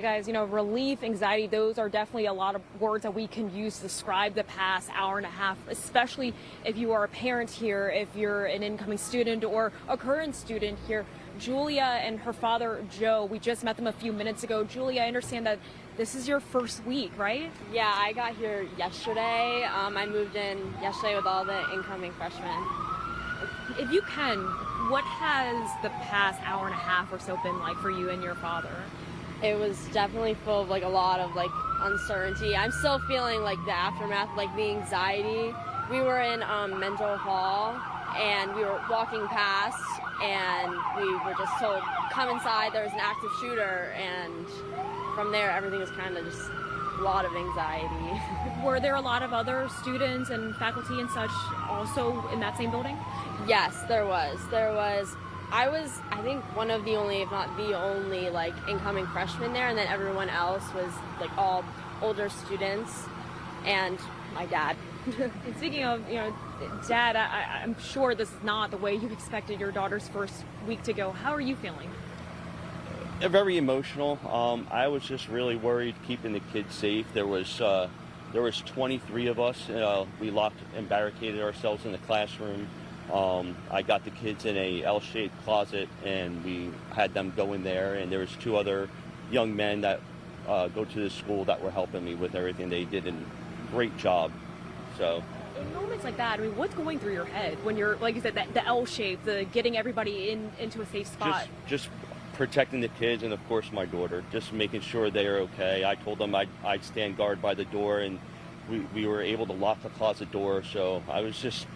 Guys, relief, anxiety, those are definitely a lot of words that we can use to describe the past hour and a half, especially if you are a parent here, if you're an incoming student or a current student here. Julia and her father, Joe, we just met them a few minutes ago. Julia, I understand that this is your first week, right? Yeah, I got here yesterday. I moved in yesterday with all the incoming freshmen. If you can, what has the past hour and a half or so been like for you and your father? It was definitely full of a lot of uncertainty. I'm still feeling the aftermath, the anxiety. We were in mental hall and we were walking past and we were just told, come inside, there's an active shooter, and from there everything was kind of just a lot of anxiety. Were there a lot of other students and faculty and such also in that same building? Yes, there was. I was, I think, one of the only, if not the only, incoming freshman there, and then everyone else was, all older students, and my dad. And speaking of, Dad, I'm sure this is not the way you expected your daughter's first week to go. How are you feeling? Very emotional. I was just really worried keeping the kids safe. There was 23 of us. We locked and barricaded ourselves in the classroom. I got the kids in a L-shaped closet, and we had them go in there, and there was 2 other young men that go to the school that were helping me with everything. They did a great job. So in moments like that, what's going through your head when you're, like you said, the L-shape, the getting everybody into a safe spot? Just protecting the kids, and of course my daughter, just making sure they are okay. I told them I'd stand guard by the door, and we were able to lock the closet door, so I was just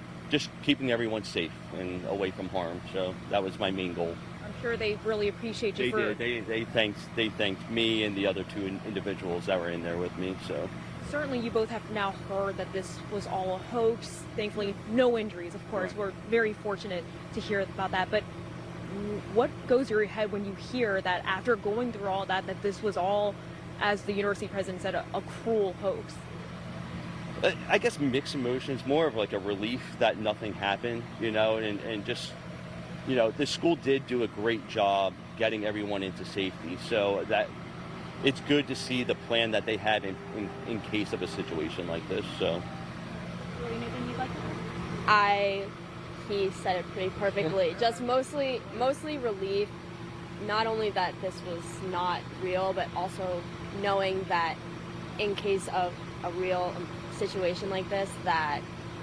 keeping everyone safe and away from harm. So that was my main goal. I'm sure they really appreciate you. They thanked me and the other 2 individuals that were in there with me. So certainly you both have now heard that this was all a hoax. Thankfully, no injuries, of course. Right. We're very fortunate to hear about that. But what goes through your head when you hear that after going through all that this was all, as the university president said, a cruel hoax? I guess mixed emotions, more of a relief that nothing happened, and just, the school did do a great job getting everyone into safety. So that it's good to see the plan that they had in case of a situation like this. So, anything you'd like to add? He said it pretty perfectly. Just mostly relief. Not only that this was not real, but also knowing that in case of a real situation like this, that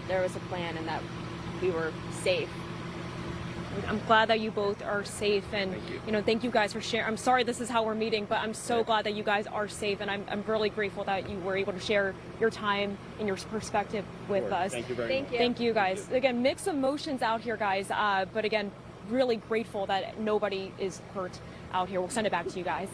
there was a plan and that we were safe. I'm glad that you both are safe, and thank you guys for sharing. I'm sorry this is how we're meeting, but I'm so glad that you guys are safe, and I'm really grateful that you were able to share your time and your perspective with us. Thank you very much. Thank you guys. Again, mixed emotions out here, guys, but again, really grateful that nobody is hurt out here. We'll send it back to you guys.